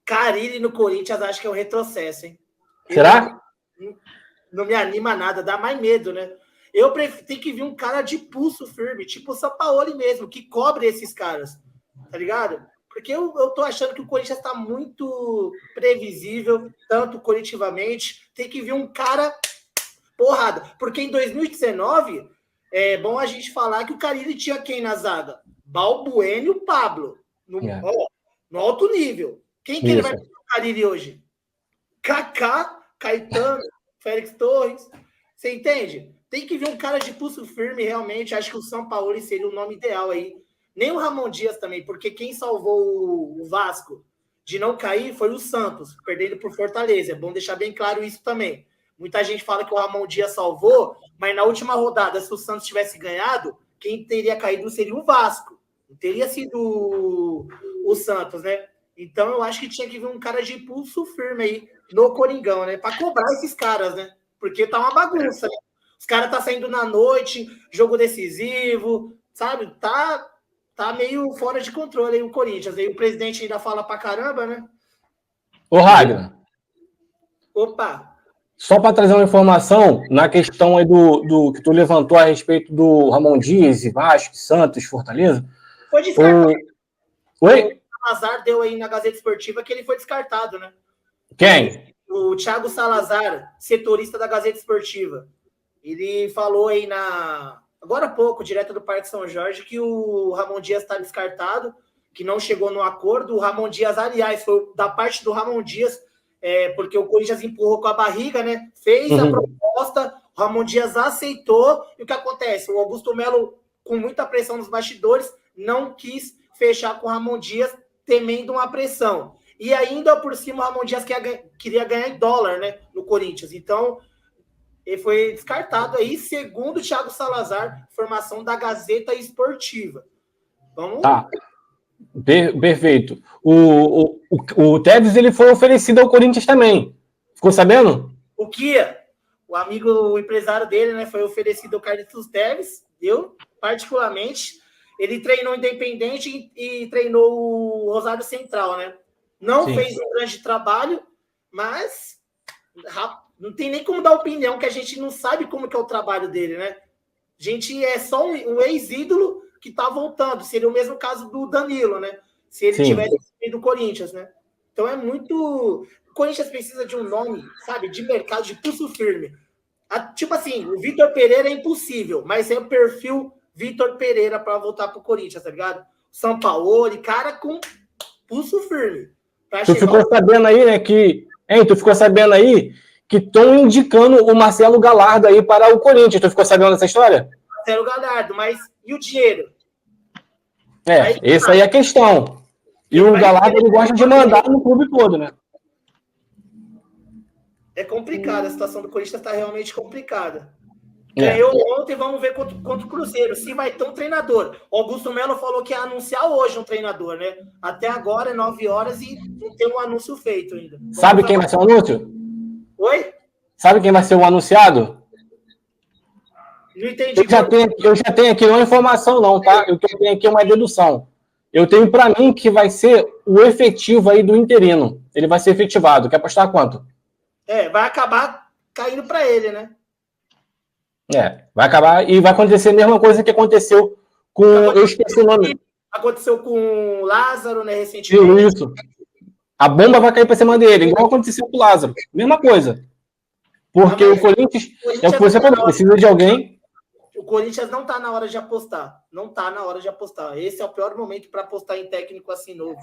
Carille no Corinthians acho que é um retrocesso, hein? Será? Não me anima nada, dá mais medo, né? Eu prefiro, tem que vir um cara de pulso firme, tipo o Sampaoli mesmo, que cobre esses caras, tá ligado? Porque eu tô achando que o Corinthians tá muito previsível, tanto coletivamente, tem que vir um cara porrada. Porque em 2019, é bom a gente falar que o Carille tinha quem na zaga? Balbuena e o Pablo, no alto nível. Quem que ele vai pegar o Carille hoje? Kaká, Caetano, Félix Torres, você entende? Tem que vir um cara de pulso firme, realmente. Acho que o Sampaoli seria o nome ideal aí. Nem o Ramon Dias também, porque quem salvou o Vasco de não cair foi o Santos, perdendo por Fortaleza. É bom deixar bem claro isso também. Muita gente fala que o Ramon Dias salvou, mas na última rodada, se o Santos tivesse ganhado, quem teria caído seria o Vasco. Não teria sido o Santos, né? Então eu acho que tinha que vir um cara de pulso firme aí no Coringão, né? Para cobrar esses caras, né? Porque tá uma bagunça, né? Os caras tá saindo na noite, jogo decisivo, sabe? Tá meio fora de controle aí o Corinthians. Aí o presidente ainda fala pra caramba, né? Ô, Ragnar. Opa! Só para trazer uma informação, na questão aí do que tu levantou a respeito do Ramon Dias, e Vasco, Santos, Fortaleza. Foi descartado. Oi? O Salazar deu aí na Gazeta Esportiva que ele foi descartado, né? Quem? O Thiago Salazar, setorista da Gazeta Esportiva. Ele falou aí agora há pouco, direto do Parque São Jorge, que o Ramon Dias está descartado, que não chegou no acordo. O Ramon Dias, aliás, foi da parte do Ramon Dias, porque o Corinthians empurrou com a barriga, né? Fez a proposta, o Ramon Dias aceitou, e o que acontece? O Augusto Melo, com muita pressão nos bastidores, não quis fechar com o Ramon Dias, temendo uma pressão. E ainda por cima, o Ramon Dias queria ganhar em dólar, né? No Corinthians. Então, ele foi descartado aí, segundo o Thiago Salazar, formação da Gazeta Esportiva. Vamos. Tá. Perfeito. O Tevez, ele foi oferecido ao Corinthians também. Ficou sabendo? O Kia, o empresário dele, né, foi oferecido ao Carlitos Tevez. Eu, particularmente, ele treinou Independente e treinou o Rosário Central, né? Não Sim. fez um grande trabalho, mas não tem nem como dar opinião, que a gente não sabe como que é o trabalho dele, né? A gente é só um ex-ídolo que tá voltando. Seria o mesmo caso do Danilo, né? Se ele tivesse sido do Corinthians, né? Então é muito... O Corinthians precisa de um nome, sabe? De mercado, de pulso firme. Tipo assim, o Vitor Pereira é impossível, mas é o perfil Vitor Pereira para voltar pro Corinthians, tá ligado? Sampaoli, cara com pulso firme. Tu ficou sabendo aí, né, tu ficou sabendo aí que estão indicando o Marcelo Gallardo aí para o Corinthians. Tu ficou sabendo dessa história? Marcelo Gallardo, mas e o dinheiro? Essa aí é a questão. E o Gallardo, ele gosta de mandar no clube todo, né? É complicado, a situação do Corinthians está realmente complicada. Ganhou ontem, vamos ver contra o Cruzeiro, se vai ter um treinador. O Augusto Melo falou que ia anunciar hoje um treinador, né? Até agora é 9 horas e não tem um anúncio feito ainda. Sabe quem vai ser o anúncio? Oi? Sabe quem vai ser o anunciado? Não entendi. Eu já tenho aqui, não é informação não, tá? Eu tenho aqui uma dedução. Eu tenho para mim que vai ser o efetivo aí do interino. Ele vai ser efetivado. Quer apostar quanto? Vai acabar caindo para ele, né? Vai acabar e vai acontecer a mesma coisa que aconteceu com... Eu esqueci o nome. Aconteceu com o Lázaro, né, recentemente. Isso. A bomba vai cair para cima dele, igual aconteceu com o Lázaro. Mesma coisa. Porque o Corinthians você falou, precisa de alguém... O Corinthians não tá na hora de apostar. Não tá na hora de apostar. Esse é o pior momento para apostar em técnico assim novo.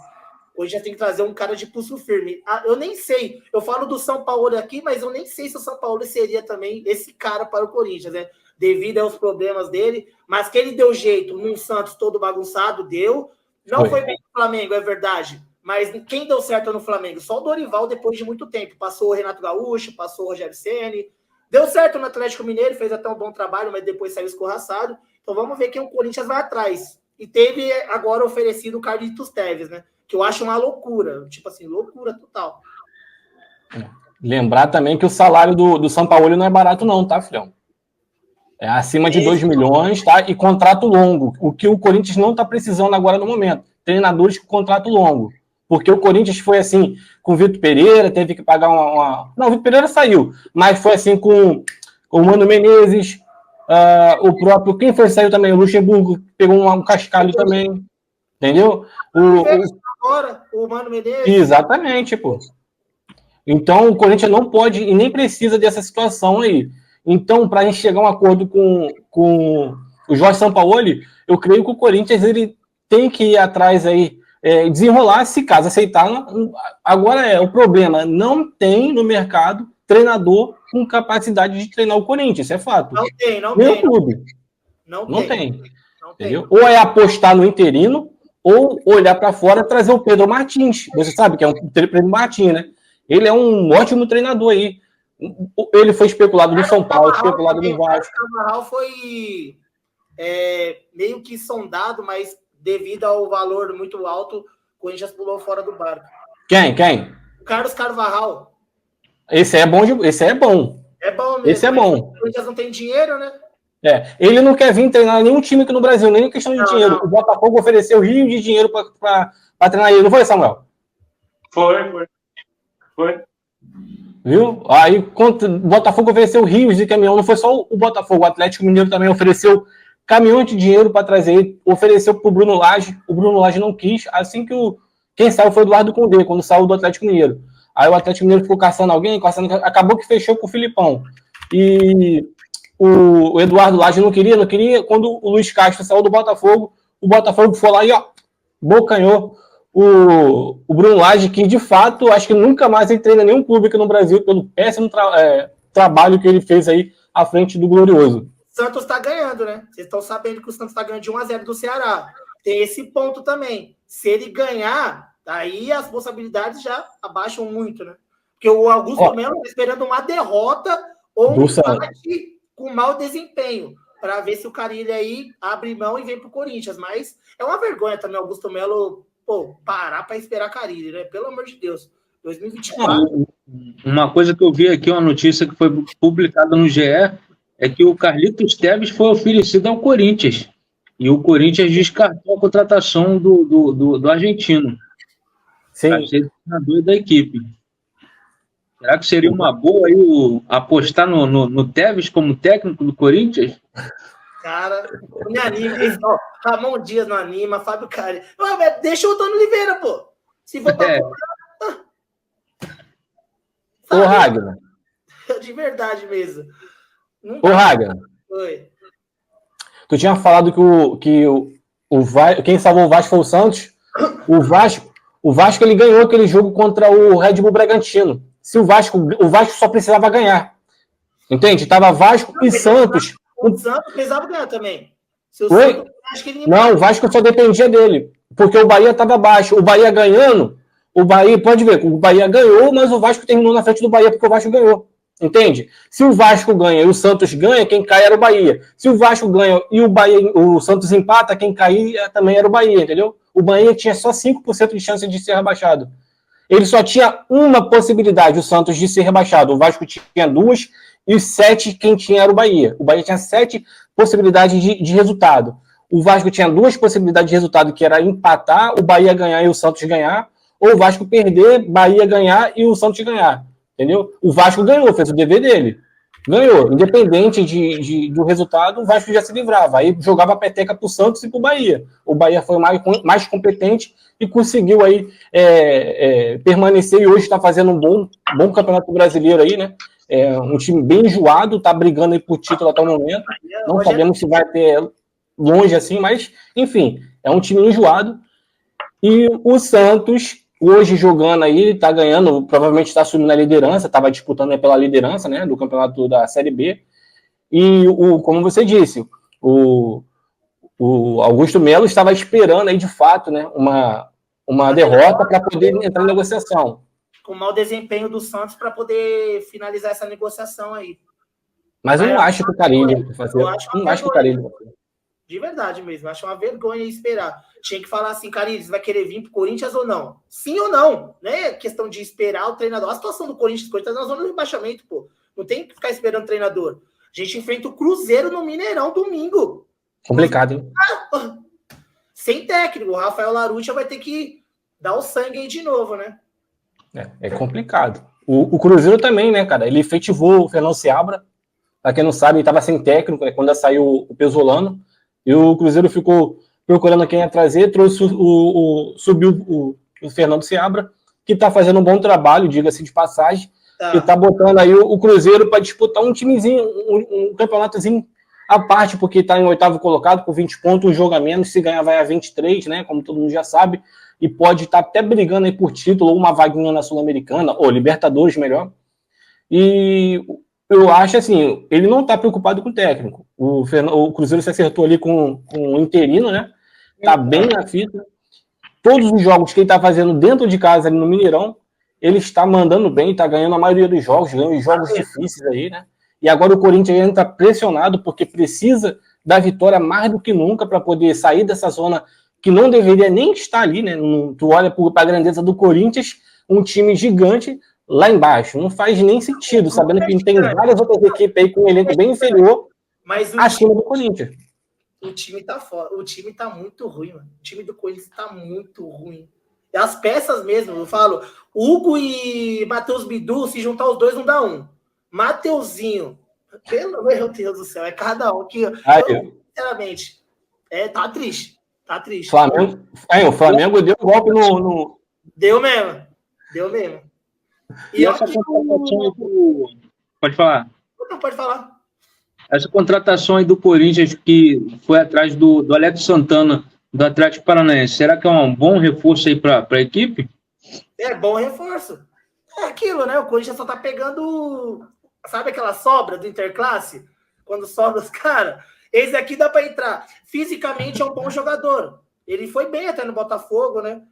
Hoje já tem que trazer um cara de pulso firme. Eu nem sei. Eu falo do São Paulo aqui, mas eu nem sei se o São Paulo seria também esse cara para o Corinthians, né? Devido aos problemas dele. Mas que ele deu jeito num Santos todo bagunçado, deu. Não foi bem no Flamengo, é verdade. Mas quem deu certo no Flamengo? Só o Dorival, depois de muito tempo. Passou o Renato Gaúcho, passou o Rogério Ceni. Deu certo no Atlético Mineiro, fez até um bom trabalho, mas depois saiu escorraçado. Então vamos ver quem o Corinthians vai atrás. E teve agora oferecido o Carlitos Tevez, né? Que eu acho uma loucura. Tipo assim, loucura total. Lembrar também que o salário do São Paulo não é barato não, tá, filhão? É acima de 2 milhões, tá? E contrato longo. O que o Corinthians não tá precisando agora no momento. Treinadores com contrato longo. Porque o Corinthians foi assim com o Vitor Pereira, teve que pagar uma... Não, o Vitor Pereira saiu, mas foi assim com o Mano Menezes, o próprio... Quem foi que saiu também? O Luxemburgo pegou um cascalho também, entendeu? Agora, o Mano Menezes. Exatamente, pô. Então, o Corinthians não pode e nem precisa dessa situação aí. Então, para a gente chegar a um acordo com o Jorge Sampaoli, eu creio que o Corinthians ele tem que ir atrás aí, desenrolar, se caso aceitar. Agora o problema, não tem no mercado treinador com capacidade de treinar o Corinthians, isso é fato. Não tem, não Nem tem. o clube. Não tem. Entendeu? Ou é apostar no interino, ou olhar para fora e trazer o Pedro Martins. Você sabe que é um Pedro Martins, né? Ele é um ótimo treinador aí. Ele foi especulado no São Paulo, especulado no Vasco. O Carvajal foi meio que sondado, mas devido ao valor muito alto, o Corinthians pulou fora do barco. Quem? O Carlos Carvajal. Esse é bom. É bom mesmo. Esse é bom. O Corinthians não tem dinheiro, né? Ele não quer vir treinar nenhum time aqui no Brasil, nem questão de dinheiro. Não. O Botafogo ofereceu rio de dinheiro para treinar ele. Não foi, Samuel? Foi. Viu? Aí o Botafogo ofereceu rios de caminhão. Não foi só o Botafogo. O Atlético Mineiro também ofereceu caminhão de dinheiro para trazer ele. Ofereceu para o Bruno Lage. O Bruno Lage não quis. Assim que quem saiu foi o Eduardo Cudê, quando saiu do Atlético Mineiro. Aí o Atlético Mineiro ficou caçando alguém, acabou que fechou com o Filipão. E o Eduardo Lage não queria. Quando o Luiz Castro saiu do Botafogo, o Botafogo foi lá e bocanhou o Bruno Lage, que de fato, acho que nunca mais ele treina nenhum clube aqui no Brasil pelo péssimo trabalho que ele fez aí à frente do Glorioso. Santos está ganhando, né? Vocês estão sabendo que o Santos está ganhando de 1-0 do Ceará. Tem esse ponto também. Se ele ganhar, aí as possibilidades já abaixam muito, né? Porque o Augusto Melo está esperando uma derrota ou um empate com mau desempenho, para ver se o Carille aí abre mão e vem pro Corinthians. Mas é uma vergonha também o Augusto Melo parar para esperar Carille, né? Pelo amor de Deus. 2024. Uma coisa que eu vi aqui, uma notícia que foi publicada no GE, é que o Carlitos Tevez foi oferecido ao Corinthians. E o Corinthians descartou a contratação do argentino. Sim. Para ser treinador da equipe. Será que seria uma boa aí apostar no Tevez como técnico do Corinthians? Cara, não me anima. Ramon Dias não anima, Fábio Carille. Deixa o Antônio Oliveira, pô. Se for pra comprar... Ô, Ragnar. De verdade mesmo. Ô, Ragnar. Oi. Tu tinha falado que quem salvou o Vasco foi o Santos. O Vasco ele ganhou aquele jogo contra o Red Bull Bragantino. Se o Vasco só precisava ganhar. Entende? Tava Vasco e Santos. O Santos precisava ganhar também. Oi? Não, o Vasco só dependia dele. Porque o Bahia estava abaixo. O Bahia ganhando, o Bahia, pode ver, o Bahia ganhou, mas o Vasco terminou na frente do Bahia porque o Vasco ganhou. Entende? Se o Vasco ganha e o Santos ganha, quem cai era o Bahia. Se o Vasco ganha e o Santos empata, quem caía também era o Bahia, entendeu? O Bahia tinha só 5% de chance de ser rebaixado. Ele só tinha uma possibilidade, o Santos, de ser rebaixado. O Vasco tinha 2 e 7 quem tinha era o Bahia. O Bahia tinha 7 possibilidades de resultado. O Vasco tinha 2 possibilidades de resultado, que era empatar, o Bahia ganhar e o Santos ganhar, ou o Vasco perder, Bahia ganhar e o Santos ganhar. Entendeu? O Vasco ganhou, fez o dever dele. Ganhou. Independente do resultado, o Vasco já se livrava. Aí jogava a peteca pro Santos e pro Bahia. O Bahia foi mais competente e conseguiu aí permanecer e hoje está fazendo um bom campeonato brasileiro aí, né? Um time bem enjoado, tá brigando aí por título até o momento. Não sabemos se vai ter longe assim, mas, enfim, é um time enjoado. E o Santos, hoje jogando aí, tá ganhando, provavelmente está assumindo a liderança, estava disputando pela liderança, né, do campeonato da Série B. E, como você disse, o Augusto Melo estava esperando aí, de fato, né, uma derrota para poder entrar em negociação. Com o mau desempenho do Santos para poder finalizar essa negociação aí. Mas eu não acho que o Carille vai fazer. Não acho que o Carille vai fazer. De verdade mesmo, acho uma vergonha esperar. Tinha que falar assim, Carille, você vai querer vir pro Corinthians ou não? Sim ou não? Né? Questão de esperar o treinador. A situação do Corinthians tá na zona de rebaixamento, pô. Não tem que ficar esperando o treinador. A gente enfrenta o Cruzeiro no Mineirão domingo. Complicado, hein? Sem técnico. O Rafael Larucci vai ter que Dá o sangue aí de novo, né? É complicado. O Cruzeiro também, né, cara? Ele efetivou o Fernando Seabra. Pra quem não sabe, ele estava sem técnico, né, quando saiu o Pesolano. E o Cruzeiro ficou procurando quem ia trazer, subiu o Fernando Seabra, que está fazendo um bom trabalho, diga-se de passagem, que está botando aí o Cruzeiro para disputar um timezinho, um campeonatozinho à parte, porque está em 8º colocado, com 20 pontos, um jogo a menos, se ganhar vai a 23, né, como todo mundo já sabe, e pode estar até brigando aí por título, ou uma vaguinha na Sul-Americana, ou Libertadores, melhor. E eu acho assim, ele não está preocupado com o técnico. O Cruzeiro se acertou ali com o interino, né? Tá bem na fita. Todos os jogos que ele está fazendo dentro de casa ali no Mineirão, ele está mandando bem, está ganhando a maioria dos jogos, ganhando jogos difíceis aí, né? E agora o Corinthians ainda está pressionado porque precisa da vitória mais do que nunca para poder sair dessa zona que não deveria nem estar ali, né? Tu olha para a grandeza do Corinthians, um time gigante lá embaixo. Não faz nem sentido, sabendo que tem várias outras equipes aí com um elenco bem inferior acima do Corinthians. O time tá fora. O time tá muito ruim, mano. O time do Corinthians tá muito ruim. E as peças mesmo, eu falo, Hugo e Matheus Bidu, se juntar os dois, não dá um. Mateuzinho, pelo meu Deus do céu, é cada um que, sinceramente, tá triste. Tá triste. O Flamengo deu um golpe no... Deu mesmo. E essa contratação do... Pode falar. Não, pode falar. Essa contratação aí do Corinthians, que foi atrás do Alex Santana, do Atlético Paranaense, será que é um bom reforço aí para a equipe? É bom reforço. É aquilo, né? O Corinthians só tá pegando, sabe aquela sobra do Interclasse? Quando sobra os caras. Esse aqui dá para entrar. Fisicamente é um bom jogador. Ele foi bem até no Botafogo, né?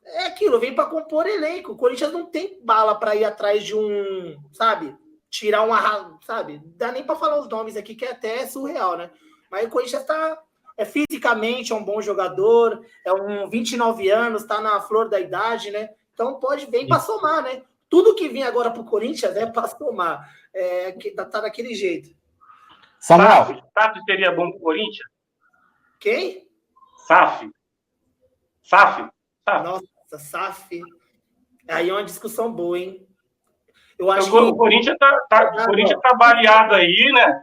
É aquilo, vem para compor elenco. O Corinthians não tem bala para ir atrás de um, sabe? Tirar uma, sabe? Dá nem para falar os nomes aqui, que é até surreal, né? Mas o Corinthians tá fisicamente é um bom jogador, é um 29 anos, tá na flor da idade, né? Então pode vir para somar, né? Tudo que vem agora pro Corinthians é para somar. Tá daquele jeito. Samuel. SAF seria bom pro Corinthians? Quem? SAF. Nossa, SAF. Aí é uma discussão boa, hein? Eu acho que o Corinthians tá baleado aí, né?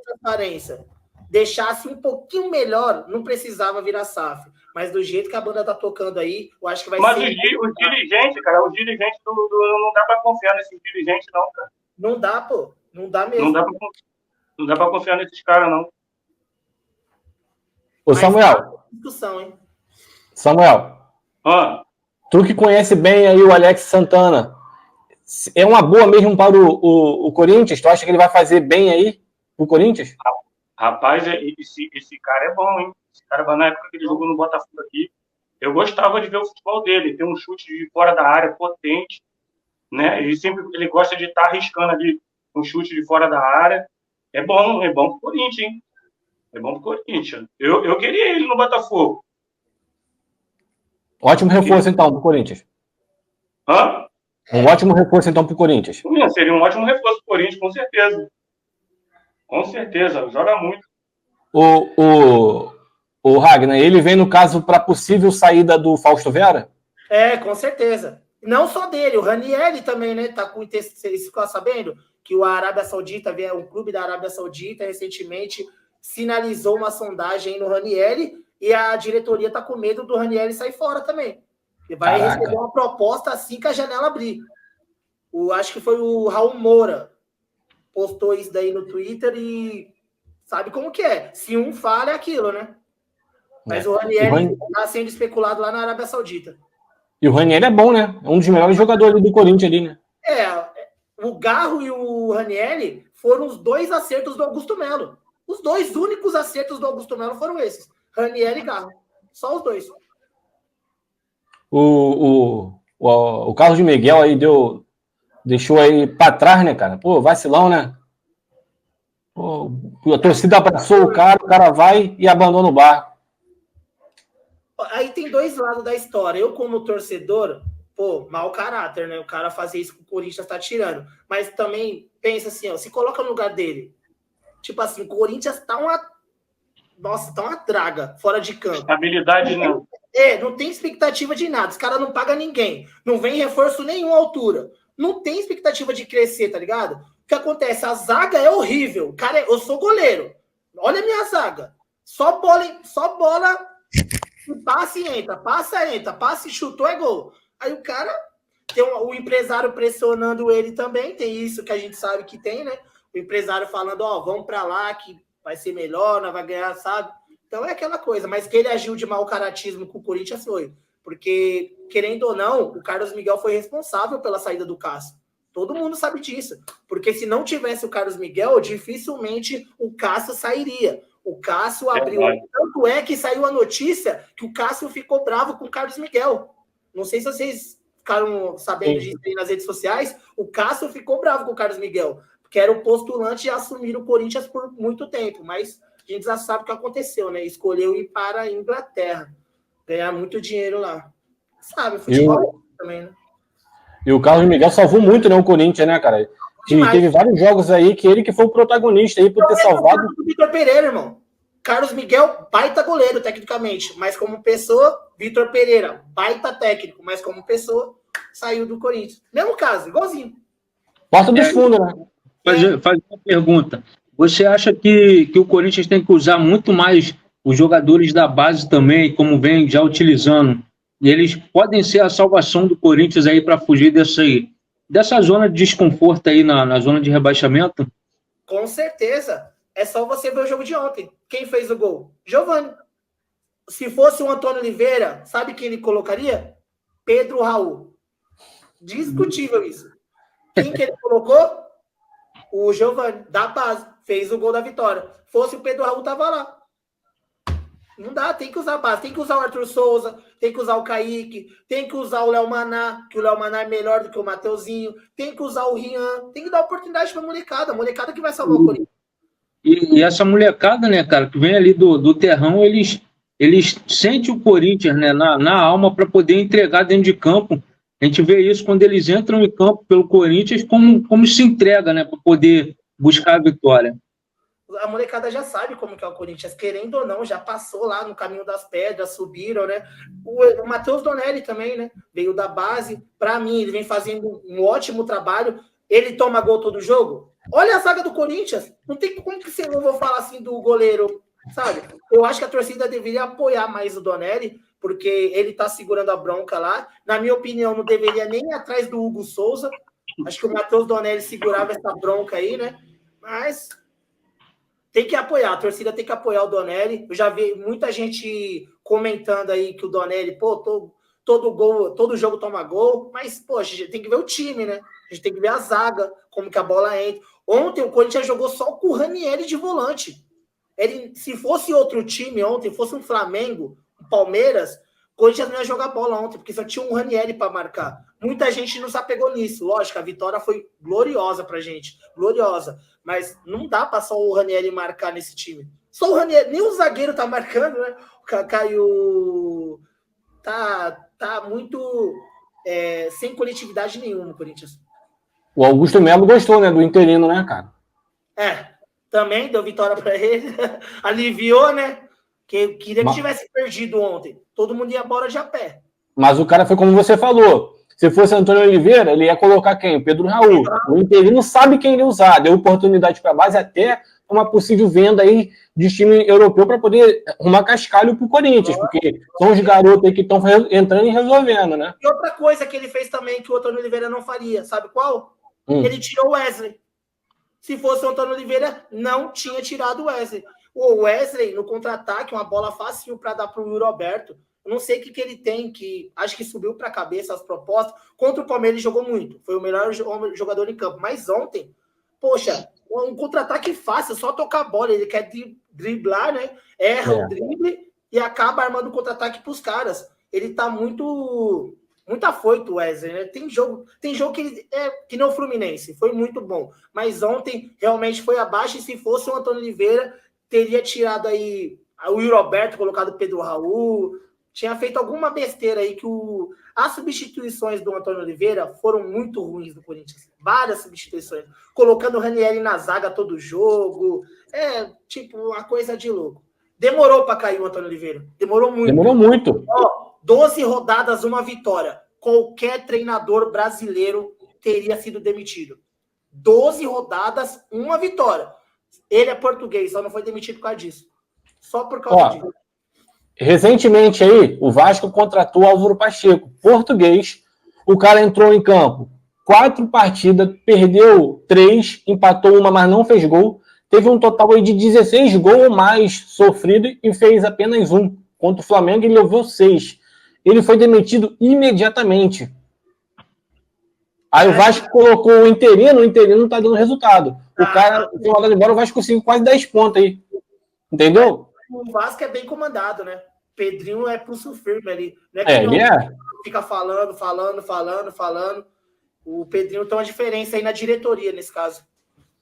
Transparência. Deixasse um pouquinho melhor, não precisava virar SAF. Mas do jeito que a banda tá tocando aí, eu acho que vai ser... Mas os dirigentes, cara, não dá pra confiar nesses dirigentes, não, cara. Não dá, pô. Não dá mesmo. Não dá pra confiar nesses caras, não. Ô, Samuel. Discussão, hein? Samuel. Tu que conhece bem aí o Alex Santana, é uma boa mesmo para o Corinthians? Tu acha que ele vai fazer bem aí pro Corinthians? Rapaz, esse cara é bom, hein? Esse cara, na época que ele jogou no Botafogo aqui, eu gostava de ver o futebol dele. Tem um chute de fora da área potente, né? Ele gosta de estar arriscando ali um chute de fora da área. É bom pro Corinthians, hein? É bom pro Corinthians. Eu queria ele no Botafogo. Ótimo reforço, então, pro Corinthians. Um ótimo reforço, então, pro Corinthians. Seria um ótimo reforço pro Corinthians, com certeza. Com certeza, joga muito. O Ragnar, ele vem, no caso, para possível saída do Fausto Vera? Com certeza. Não só dele, o Ranieri também, né? Tá com vocês ficam sabendo que o Arábia Saudita, o clube da Arábia Saudita, recentemente sinalizou uma sondagem no Ranieri e a diretoria tá com medo do Ranieri sair fora também. Ele vai receber uma proposta assim que a janela abrir. Acho que foi o Raul Moura postou isso daí no Twitter e sabe como que é. Se um fala, é aquilo, né? Mas o Ranieri está sendo especulado lá na Arábia Saudita. E o Ranieri é bom, né? É um dos melhores jogadores do Corinthians ali, né? O Garro e o Ranieri foram os dois acertos do Augusto Melo. Os dois únicos acertos do Augusto Melo foram esses. Ranieri e Garro. Só os dois. O Carlos de Miguel aí deixou aí pra trás, né, cara? Pô, vacilão, né? Pô, a torcida abraçou o cara vai e abandona o barco. Aí tem dois lados da história. Eu, como torcedor, mau caráter, né? O cara fazer isso que o Corinthians tá tirando. Mas também pensa assim, se coloca no lugar dele. Tipo assim, o Corinthians tá uma draga fora de campo. Estabilidade, não. Não tem expectativa de nada. Os caras não pagam ninguém. Não vem reforço nenhum à altura. Não tem expectativa de crescer, tá ligado? O que acontece? A zaga é horrível. Cara, eu sou goleiro. Olha a minha zaga. Só bola. Passa e entra. Passa e chutou, é gol. Aí o cara tem o empresário pressionando ele também. Tem isso que a gente sabe que tem, né? O empresário falando, vamos pra lá que vai ser melhor, nós vai ganhar, sabe? Então é aquela coisa. Mas que ele agiu de mau caratismo com o Corinthians foi. Porque, querendo ou não, o Carlos Miguel foi responsável pela saída do Cássio. Todo mundo sabe disso. Porque se não tivesse o Carlos Miguel, dificilmente o Cássio sairia. O Cássio abriu. Tanto é que saiu a notícia que o Cássio ficou bravo com o Carlos Miguel. Não sei se vocês ficaram sabendo disso aí nas redes sociais. O Cássio ficou bravo com o Carlos Miguel, porque era o postulante a assumir o Corinthians por muito tempo. Mas a gente já sabe o que aconteceu, né? Escolheu ir para a Inglaterra. Ganhar muito dinheiro lá. Sabe, futebol também, né? E o Carlos Miguel salvou muito, né, o Corinthians, né, cara? Teve vários jogos aí que ele que foi o protagonista aí por ter salvado. O Vitor Pereira, irmão. Carlos Miguel, baita goleiro, tecnicamente. Mas como pessoa, Vitor Pereira, baita técnico. Mas como pessoa, saiu do Corinthians. Mesmo caso, igualzinho. Porta dos fundos, né? Fazer uma pergunta. Você acha que o Corinthians tem que usar muito mais os jogadores da base também, como vem já utilizando? E eles podem ser a salvação do Corinthians aí para fugir dessa zona de desconforto aí na zona de rebaixamento? Com certeza. É só você ver o jogo de ontem. Quem fez o gol? Giovani. Se fosse o Antônio Oliveira, sabe quem ele colocaria? Pedro Raul. Discutível isso. Quem que ele colocou? O Giovani, da base. Fez o gol da vitória. Fosse o Pedro Raul, tava lá. Não dá, tem que usar a base. Tem que usar o Arthur Souza, tem que usar o Kaique, tem que usar o Léo Maná, que o Léo Maná é melhor do que o Mateuzinho. Tem que usar o Rian. Tem que dar oportunidade pra molecada. A molecada que vai salvar o Corinthians. E essa molecada, né, cara, que vem ali do terrão, eles sentem o Corinthians, né, na alma para poder entregar dentro de campo. A gente vê isso quando eles entram em campo pelo Corinthians, como se entrega, né, para poder buscar a vitória. A molecada já sabe como que é o Corinthians, querendo ou não, já passou lá no caminho das pedras, subiram, né? O Matheus Donelli também, né? Veio da base. Para mim, ele vem fazendo um ótimo trabalho. Ele toma gol todo jogo. Olha a zaga do Corinthians. Não tem como que eu vou falar assim do goleiro, sabe? Eu acho que a torcida deveria apoiar mais o Donelli, porque ele tá segurando a bronca lá. Na minha opinião, não deveria nem ir atrás do Hugo Souza. Acho que o Matheus Donelli segurava essa bronca aí, né? Mas tem que apoiar, a torcida tem que apoiar o Donelli. Eu já vi muita gente comentando aí que o Donelli, todo jogo toma gol, mas, pô, a gente tem que ver o time, né? A gente tem que ver a zaga, como que a bola entra. Ontem o Corinthians jogou só com o Ranieri de volante. Se fosse outro time ontem, fosse um Flamengo, um Palmeiras, o Corinthians não ia jogar bola ontem, porque só tinha um Ranieri para marcar. Muita gente não se apegou nisso. Lógico, a vitória foi gloriosa pra gente. Gloriosa. Mas não dá para só o Ranieri marcar nesse time. Só o Ranieri, nem o zagueiro tá marcando, né? O Caio tá muito sem coletividade nenhuma no Corinthians. O Augusto Melo gostou, né? Do interino, né, cara? Também deu vitória para ele. Aliviou, né? Que queria que tivesse perdido ontem. Todo mundo ia embora de a pé. Mas o cara foi como você falou. Se fosse Antônio Oliveira, ele ia colocar quem? Pedro Raul. O interino sabe quem ele usar. Deu oportunidade para a base, até uma possível venda aí de time europeu para poder arrumar cascalho para o Corinthians, porque são os garotos aí que estão entrando e resolvendo, né? E outra coisa que ele fez também que o Antônio Oliveira não faria, sabe qual? Ele tirou o Wesley. Se fosse o Antônio Oliveira, não tinha tirado o Wesley. O Wesley, no contra-ataque, uma bola fácil para dar para o Roberto. Eu não sei o que ele tem, que acho que subiu para a cabeça as propostas. Contra o Palmeiras ele jogou muito. Foi o melhor jogador em campo. Mas ontem, poxa, um contra-ataque fácil, só tocar a bola. Ele quer driblar, né? Erra o drible e acaba armando o contra-ataque para os caras. Ele tá muito afoito, Wesley, né? Tem jogo que ele que não o Fluminense. Foi muito bom. Mas ontem realmente foi abaixo. E se fosse o Antônio Oliveira, teria tirado aí o Roberto, colocado o Pedro Raul. Tinha feito alguma besteira aí que as substituições do Antônio Oliveira foram muito ruins no Corinthians. Várias substituições. Colocando o Ranieri na zaga todo jogo. Tipo, uma coisa de louco. Demorou para cair o Antônio Oliveira. Demorou muito. Demorou muito. 12 rodadas, uma vitória. Qualquer treinador brasileiro teria sido demitido. 12 rodadas, uma vitória. Ele é português, só não foi demitido por causa disso. Só por causa disso. Recentemente aí, o Vasco contratou Álvaro Pacheco, português. O cara entrou em campo 4 partidas, perdeu 3, empatou uma, mas não fez gol. Teve um total aí de 16 gols ou mais sofrido e fez apenas 1. Contra o Flamengo, ele levou 6. Ele foi demitido imediatamente. Aí o Vasco colocou o interino não tá dando resultado. O cara foi mandado embora, o Vasco conseguiu quase 10 pontos aí. Entendeu? O Vasco é bem comandado, né? Pedrinho é pulso firme ali. Não ele fica falando. O Pedrinho tem uma diferença aí na diretoria, nesse caso.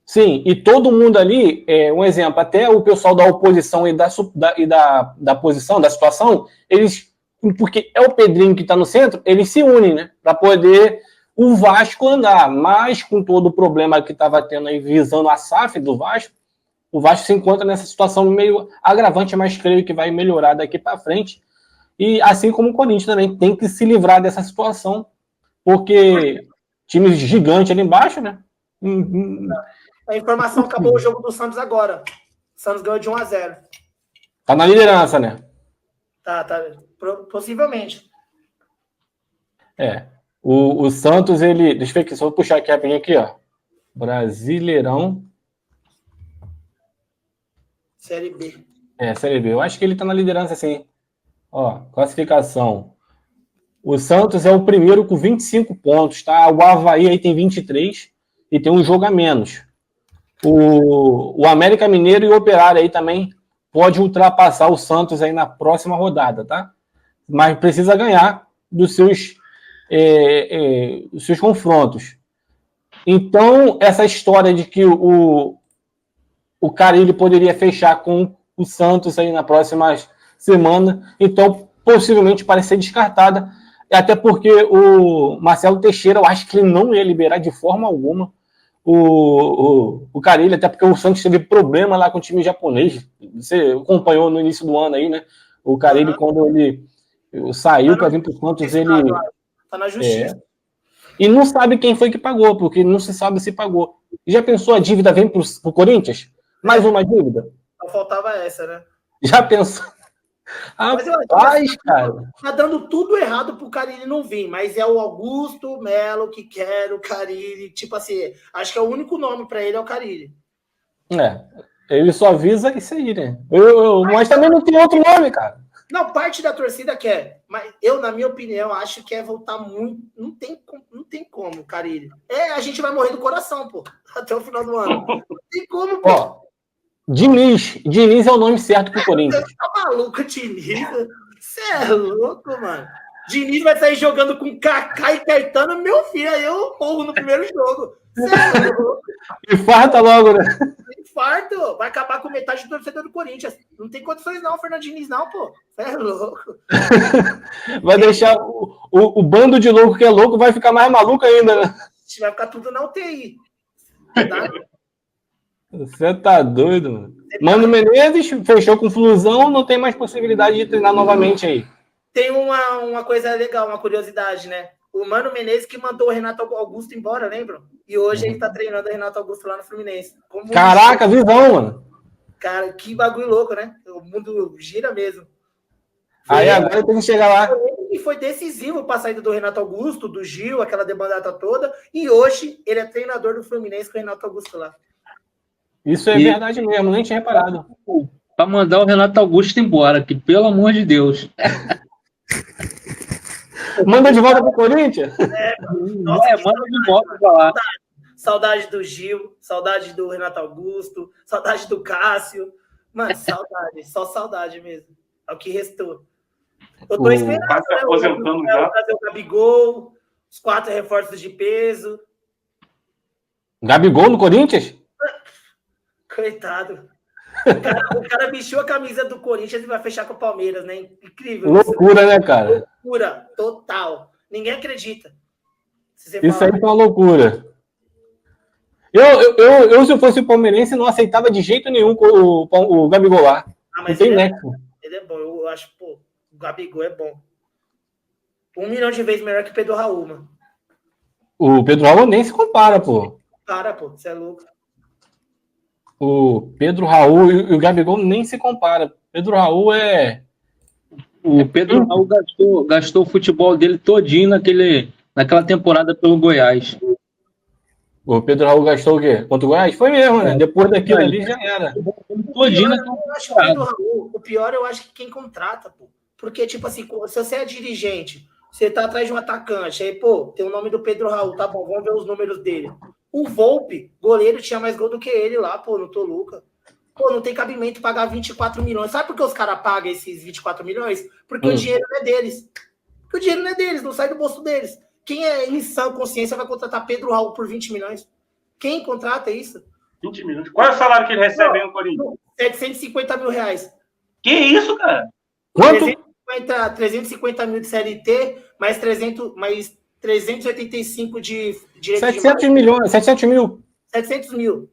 Sim, e todo mundo ali, um exemplo, até o pessoal da oposição e da posição, da situação, eles, porque é o Pedrinho que está no centro, eles se unem, né? Para poder o Vasco andar. Mas com todo o problema que estava tendo aí, visando a SAF do Vasco, o Vasco se encontra nessa situação meio agravante, mas creio que vai melhorar daqui para frente. E assim como o Corinthians também tem que se livrar dessa situação, porque time gigante ali embaixo, né? A informação acabou o jogo do Santos agora. O Santos ganhou de 1-0. Tá na liderança, né? Tá. Possivelmente. O Santos, ele... Deixa eu ver aqui, só vou puxar aqui rapidinho aqui, ó. Brasileirão. Série B. Série B. Eu acho que ele tá na liderança, sim. Ó, classificação. O Santos é o primeiro com 25 pontos, tá? O Avaí aí tem 23 e tem um jogo a menos. O América Mineiro e o Operário aí também pode ultrapassar o Santos aí na próxima rodada, tá? Mas precisa ganhar dos seus confrontos. Então, essa história de que o Carille poderia fechar com o Santos aí na próxima semana, então possivelmente parece ser descartada, até porque o Marcelo Teixeira, eu acho que ele não ia liberar de forma alguma o Carille, até porque o Santos teve problema lá com o time japonês. Você acompanhou no início do ano aí, né? O Carille, quando ele saiu para vir para o Santos, ele... Tá na justiça. E não sabe quem foi que pagou, porque não se sabe se pagou. Já pensou a dívida vem para o Corinthians? Mais uma dívida? Só faltava essa, né? Já pensou? Rapaz, cara. Tá dando tudo errado pro Carille não vir, mas é o Augusto Melo que quer o Carille. Tipo assim, acho que é o único nome pra ele é o Carille. Ele só avisa isso aí, né? Mas também não tem outro nome, cara. Não, parte da torcida quer, mas eu, na minha opinião, acho que é voltar muito. Não tem como, Carille. A gente vai morrer do coração, pô, até o final do ano. Não tem como, pô. Ó, Diniz é o nome certo pro Corinthians. Você tá maluco, Diniz? Você é louco, mano. Diniz vai sair jogando com Kaká e Caetano, meu filho, aí eu morro no primeiro jogo. Você é louco. Infarta logo, né? Infarto. Vai acabar com metade do torcedor do Corinthians. Não tem condições não, Fernando Diniz, não, pô. Você é louco. Vai deixar o bando de louco que é louco, vai ficar mais maluco ainda, né? Vai ficar tudo na UTI. Tá? Você tá doido, mano. Mano Menezes fechou com Flusão, não tem mais possibilidade de treinar novamente aí. Tem uma coisa legal, uma curiosidade, né? O Mano Menezes que mandou o Renato Augusto embora, lembram? E hoje ele tá treinando o Renato Augusto lá no Fluminense. Caraca, visão, mano. Cara, que bagulho louco, né? O mundo gira mesmo. Aí agora tem que chegar lá. E foi decisivo para a saída do Renato Augusto, do Gil, aquela debandada toda. E hoje ele é treinador do Fluminense com o Renato Augusto lá. Isso é verdade mesmo, nem tinha reparado. Para mandar o Renato Augusto embora, que pelo amor de Deus. Manda de volta pro Corinthians? Manda de volta pra lá. Saudade do Gil, saudade do Renato Augusto, saudade do Cássio. Mano, saudade, só saudade mesmo. É o que restou. Eu tô esperando, né, aposentando já. Trazer o Gabigol, os 4 reforços de peso. Gabigol no Corinthians? Coitado. O cara bichou a camisa do Corinthians e vai fechar com o Palmeiras, né? Incrível. Loucura, isso, né, cara? Loucura, total. Ninguém acredita. Isso aí foi uma loucura. Eu, se eu fosse palmeirense, não aceitava de jeito nenhum o Gabigol lá. Mas não tem nexo. Ele é bom. Eu acho, pô, o Gabigol é bom. 1 milhão de vezes melhor que o Pedro Raul, mano. O Pedro Raul nem se compara, pô. Cara, pô, você é louco. O Pedro Raul e o Gabigol nem se compara. Pedro Raul é... O Pedro Raul gastou o futebol dele todinho naquela temporada pelo Goiás. O Pedro Raul gastou o quê? Contra o Goiás? Foi mesmo, né? Depois daquilo ali já era. O pior eu acho que quem contrata, pô. Porque, tipo assim, se você é dirigente, você tá atrás de um atacante, aí, pô, tem o nome do Pedro Raul, tá bom, vamos ver os números dele. O Volpe, goleiro, tinha mais gol do que ele lá, pô, no Toluca. Pô, não tem cabimento pagar 24 milhões. Sabe por que os caras pagam esses 24 milhões? Porque o dinheiro não é deles. Porque o dinheiro não é deles, não sai do bolso deles. Quem é em sã consciência vai contratar Pedro Raul por 20 milhões? Quem contrata isso? 20 milhões. Qual é o salário que ele recebe aí no Corinthians? 750 mil reais. Que isso, cara? Quanto? 350 mil de CLT, mais 385 de direito 700 de milhões, 700 mil. 700 mil.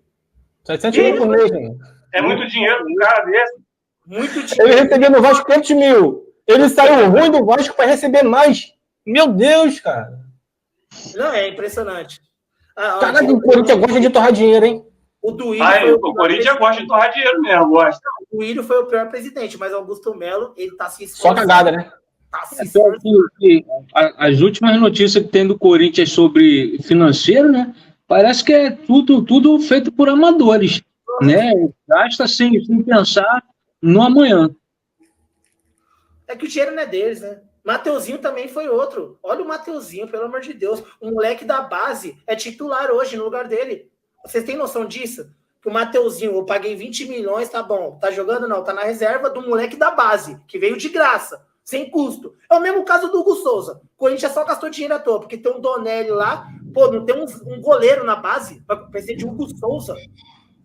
700 mil por mês, né? É muito dinheiro pra um cara desse. Muito dinheiro. Ele recebeu no Vasco 500 mil. Ele saiu ruim do Vasco para receber mais. Meu Deus, cara. Não, é impressionante. Caralho, o Corinthians gosta de torrar dinheiro, hein? O Duílio o Corinthians gosta de torrar dinheiro mesmo, gosta. O Duílio foi o pior presidente, mas Augusto Melo, ele tá se esforçando. Só cagada, né? Tá se esforçando. As últimas notícias que tem do Corinthians sobre financeiro, né? Parece que é tudo feito por amadores, né? Gasta sem pensar no amanhã. É que o dinheiro não é deles, né? Mateuzinho também foi outro. Olha o Mateuzinho, pelo amor de Deus. Um moleque da base é titular hoje no lugar dele. Vocês têm noção disso? Que o Mateuzinho, eu paguei 20 milhões, tá bom. Tá jogando? Não, tá na reserva do moleque da base, que veio de graça, sem custo. É o mesmo caso do Hugo Souza. O Corinthians só gastou dinheiro à toa, porque tem um Donelli lá, pô, não tem um goleiro na base, vai precisar de Hugo Souza.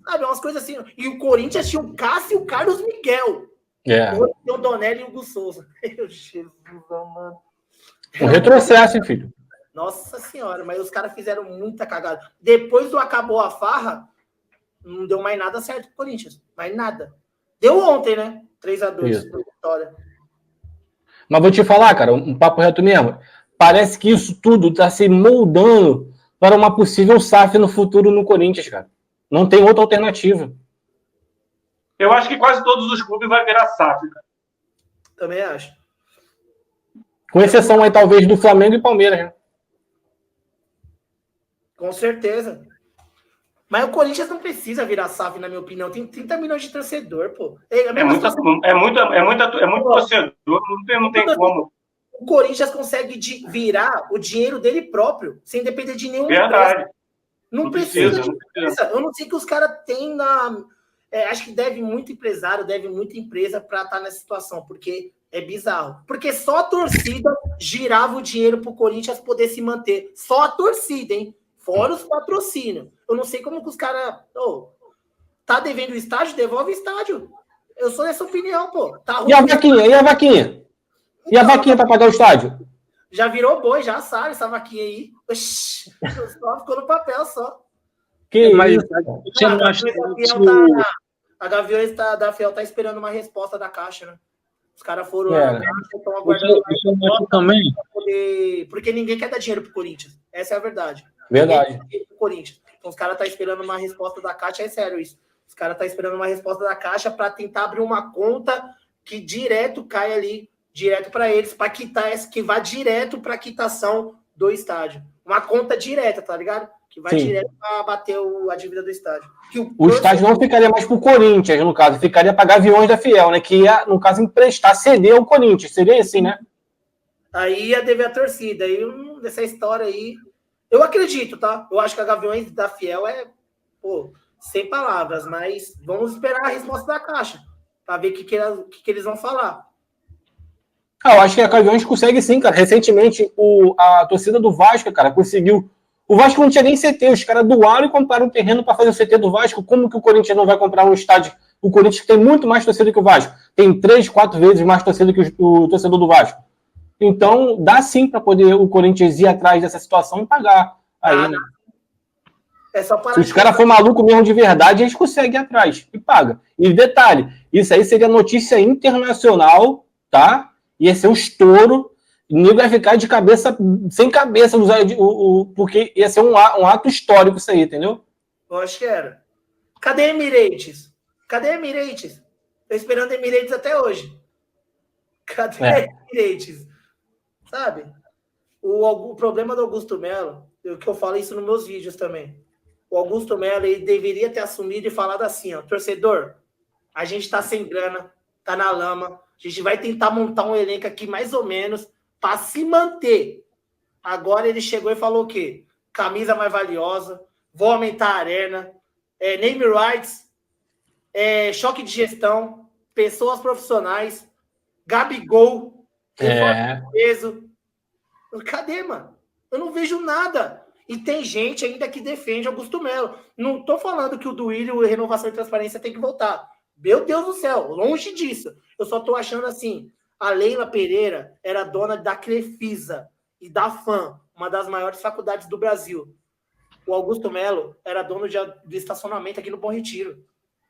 Sabe, umas coisas assim. E o Corinthians tinha o Cássio e o Carlos Miguel. Tem o Donelli e o Hugo Souza. Meu Jesus, mano. Um retrocesso, hein, filho? Nossa senhora, mas os caras fizeram muita cagada. Depois do acabou a farra, não deu mais nada certo pro Corinthians. Mais nada. Deu ontem, né? 3-2 por vitória. Mas vou te falar, cara, um papo reto mesmo. Parece que isso tudo tá se moldando para uma possível SAF no futuro no Corinthians, cara. Não tem outra alternativa. Eu acho que quase todos os clubes vão virar SAF, cara. Também acho. Com exceção aí, talvez, do Flamengo e Palmeiras, né? Com certeza. Mas o Corinthians não precisa virar SAF, na minha opinião. Tem 30 milhões de torcedor, pô. É muito torcedor, não tem como. O Corinthians consegue virar o dinheiro dele próprio, sem depender de nenhum. Verdade. Não precisa. Eu não sei o que os caras têm na... acho que deve muito empresário, deve muita empresa para estar nessa situação, porque é bizarro. Porque só a torcida girava o dinheiro pro Corinthians poder se manter. Só a torcida, hein? Fora os patrocínios. Eu não sei como que os caras... tá devendo o estádio? Devolve o estádio. Eu sou dessa opinião, pô. Tá ruim. E a vaquinha? E a vaquinha? E a vaquinha para pagar o estádio? Já virou boi, já sabe essa vaquinha aí. Oxi, só ficou no papel só. Que mas isso? A Gaviões da Fiel tá esperando uma resposta da Caixa, né? Os caras foram na Caixa, estão aguardando também. porque ninguém quer dar dinheiro pro Corinthians. Essa é a verdade. Verdade. Corinthians. Então os caras tá esperando uma resposta da Caixa, é sério isso. Os caras tá esperando uma resposta da Caixa para tentar abrir uma conta que direto cai ali, direto para eles, para quitar essa, que vá direto para quitação do estádio. Uma conta direta, tá ligado? Que vai direto para bater a dívida do estádio. O estádio não ficaria mais pro Corinthians, no caso, ficaria para Gaviões da Fiel, né? Que ia, no caso, emprestar, ceder ao Corinthians. Seria assim, né? Aí ia dever a torcida. Aí dessa história aí. Eu acredito, tá? Eu acho que a Gaviões da Fiel é, sem palavras, mas vamos esperar a resposta da Caixa para ver o que eles vão falar. Eu acho que a Gaviões consegue sim, cara. Recentemente, a torcida do Vasco, cara, conseguiu. O Vasco não tinha nem CT, os caras doaram e compraram um terreno para fazer o CT do Vasco. Como que o Corinthians não vai comprar um estádio? O Corinthians tem muito mais torcida que o Vasco. Tem 3, 4 vezes mais torcida que o torcedor do Vasco. Então, dá sim para poder o Corinthians ir atrás dessa situação e pagar. Aí, né? Se os caras forem malucos mesmo de verdade, eles conseguem ir atrás e paga. E detalhe, isso aí seria notícia internacional, tá? Ia ser um estouro. o nego vai ficar de cabeça, sem cabeça, porque ia ser um ato histórico isso aí, entendeu? Eu acho que era. Cadê Emirates? Cadê Emirates? Tô esperando Emirates até hoje. Cadê Emirates? Sabe? O problema do Augusto Melo, que eu falo isso nos meus vídeos também. O Augusto Melo, ele deveria ter assumido e falado assim, ó, torcedor, a gente tá sem grana, tá na lama, a gente vai tentar montar um elenco aqui mais ou menos para se manter. Agora ele chegou e falou o quê? Camisa mais valiosa, vou aumentar a arena, name rights, choque de gestão, pessoas profissionais, Gabigol, peso. Cadê, mano? Eu não vejo nada. E tem gente ainda que defende Augusto Melo. Não tô falando que o Duílio e Renovação e Transparência tem que voltar. Meu Deus do céu, longe disso. Eu só tô achando assim, a Leila Pereira era dona da Crefisa e da FAM, uma das maiores faculdades do Brasil. O Augusto Melo era dono de estacionamento aqui no Bom Retiro.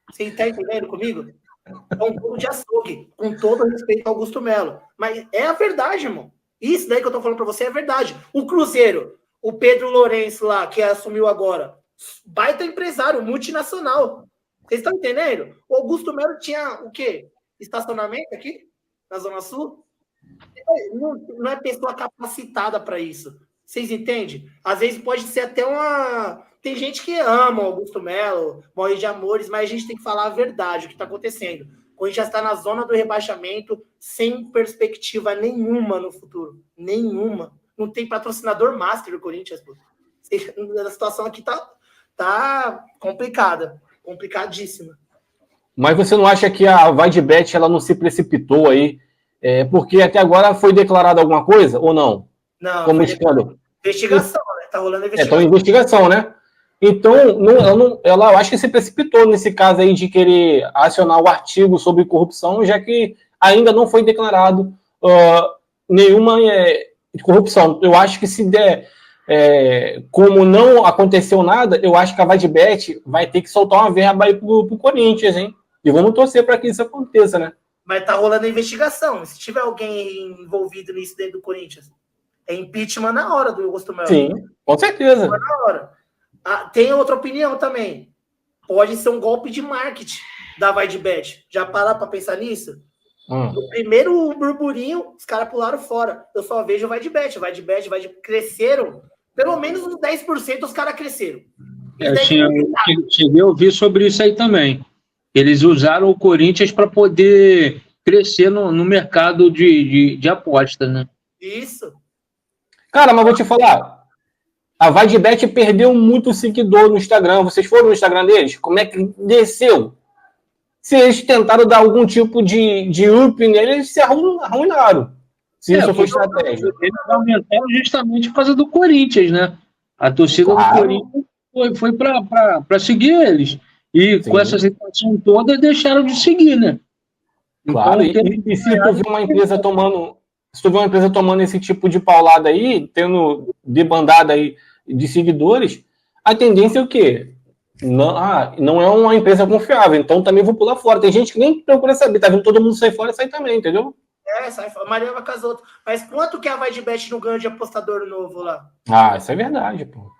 Você está entendendo comigo? É um dono de açougue, com todo respeito ao Augusto Melo. Mas é a verdade, irmão. Isso daí que eu tô falando para você é verdade. O Cruzeiro, o Pedro Lourenço lá, que assumiu agora, baita empresário, multinacional. Vocês estão entendendo? O Augusto Melo tinha o quê? Estacionamento aqui, na Zona Sul? Não é pessoa capacitada para isso. Vocês entendem? Às vezes pode ser até uma... Tem gente que ama o Augusto Melo, morre de amores, mas a gente tem que falar a verdade, o que está acontecendo. O Corinthians está na zona do rebaixamento, sem perspectiva nenhuma no futuro. Nenhuma. Não tem patrocinador master do Corinthians. Pô. A situação aqui tá complicada. Complicadíssima. Mas você não acha que a Vaidbet ela não se precipitou aí? Porque até agora foi declarada alguma coisa ou não? Não. Como escândalo. Investigação, né? Tá rolando investigação. Então, investigação, né? Então, ela eu acho que se precipitou nesse caso aí de querer acionar o artigo sobre corrupção, já que ainda não foi declarado nenhuma corrupção. Eu acho que se der, como não aconteceu nada, eu acho que a Vaidbet vai ter que soltar uma verba aí pro Corinthians, hein? E vamos torcer para que isso aconteça, né? Mas tá rolando a investigação. Se tiver alguém envolvido nisso dentro do Corinthians, é impeachment na hora do Augusto Melo. Sim, com certeza. Na hora. Tem outra opinião também. Pode ser um golpe de marketing da Vaidbet. Já pararam para pensar nisso? No primeiro burburinho, os caras pularam fora. Eu só vejo o Vaidbet. Cresceram. Pelo menos uns 10% os caras cresceram. Eu cheguei a ouvir sobre isso aí também. Eles usaram o Corinthians para poder crescer no mercado de apostas, né? Isso. Cara, mas vou te falar. A Vaidbet perdeu muito seguidor no Instagram. Vocês foram no Instagram deles? Como é que desceu? Se eles tentaram dar algum tipo de up nele, eles se arruinaram. Se isso foi estratégia. Eles aumentaram justamente por causa do Corinthians, né? A torcida do Corinthians foi para seguir eles. E com essa situação toda, deixaram de seguir, né? Claro, então, e se tu vê uma empresa tomando esse tipo de paulada aí, tendo debandada aí de seguidores, a tendência é o quê? Não é uma empresa confiável, então também vou pular fora. Tem gente que nem procura saber, tá vendo todo mundo sair fora e sai também, entendeu? Sai fora. Maria vai com as outras. Mas quanto que a Vaidbet não ganha de apostador novo lá? Isso é verdade, pô.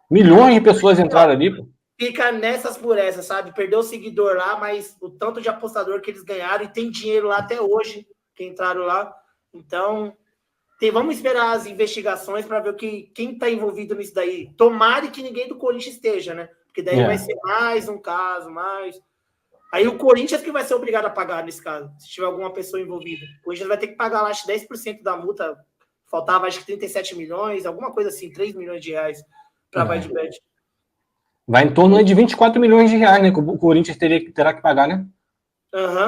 Milhões de pessoas entraram ali, pô. Fica nessas por essas, sabe? Perdeu o seguidor lá, mas o tanto de apostador que eles ganharam e tem dinheiro lá até hoje, que entraram lá. Então, vamos esperar as investigações para ver quem está envolvido nisso daí. Tomara que ninguém do Corinthians esteja, né? Porque daí vai ser mais um caso, mais... Aí o Corinthians que vai ser obrigado a pagar nesse caso, se tiver alguma pessoa envolvida. O Corinthians vai ter que pagar lá, acho, 10% da multa. Faltava, acho que 37 milhões, alguma coisa assim, 3 milhões de reais para a Vaidbet. Vai em torno de 24 milhões de reais, né? Que o Corinthians terá que pagar, né?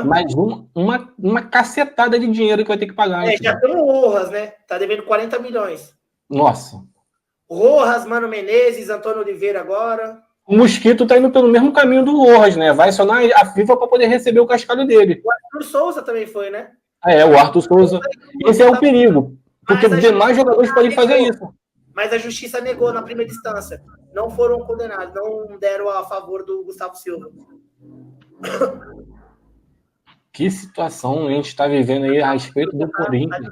Mais uma cacetada de dinheiro que vai ter que pagar. Já tem o Rojas, né? Tá devendo 40 milhões. Nossa. Rojas, Mano Menezes, Antônio Oliveira agora. O Mosquito tá indo pelo mesmo caminho do Rojas, né? Vai acionar a FIFA para poder receber o cascalho dele. O Arthur Souza também foi, né? O Arthur Souza. Esse é o perigo. Porque os demais jogadores podem fazer isso. Mas a justiça negou na primeira instância. Não foram condenados, não deram a favor do Gustavo Silva. Que situação a gente está vivendo aí a respeito do Corinthians.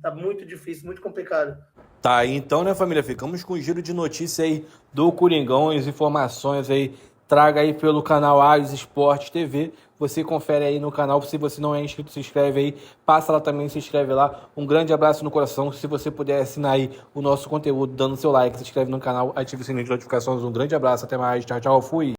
Tá muito difícil, muito complicado. Tá aí então, né, família? Ficamos com um giro de notícia aí do Coringão, as informações aí. Traga aí pelo canal Ares Esportes TV. Você confere aí no canal. Se você não é inscrito, se inscreve aí. Passa lá também, se inscreve lá. Um grande abraço no coração. Se você puder assinar aí o nosso conteúdo, dando seu like, se inscreve no canal, ative o sininho de notificações. Um grande abraço, até mais. Tchau, tchau. Fui.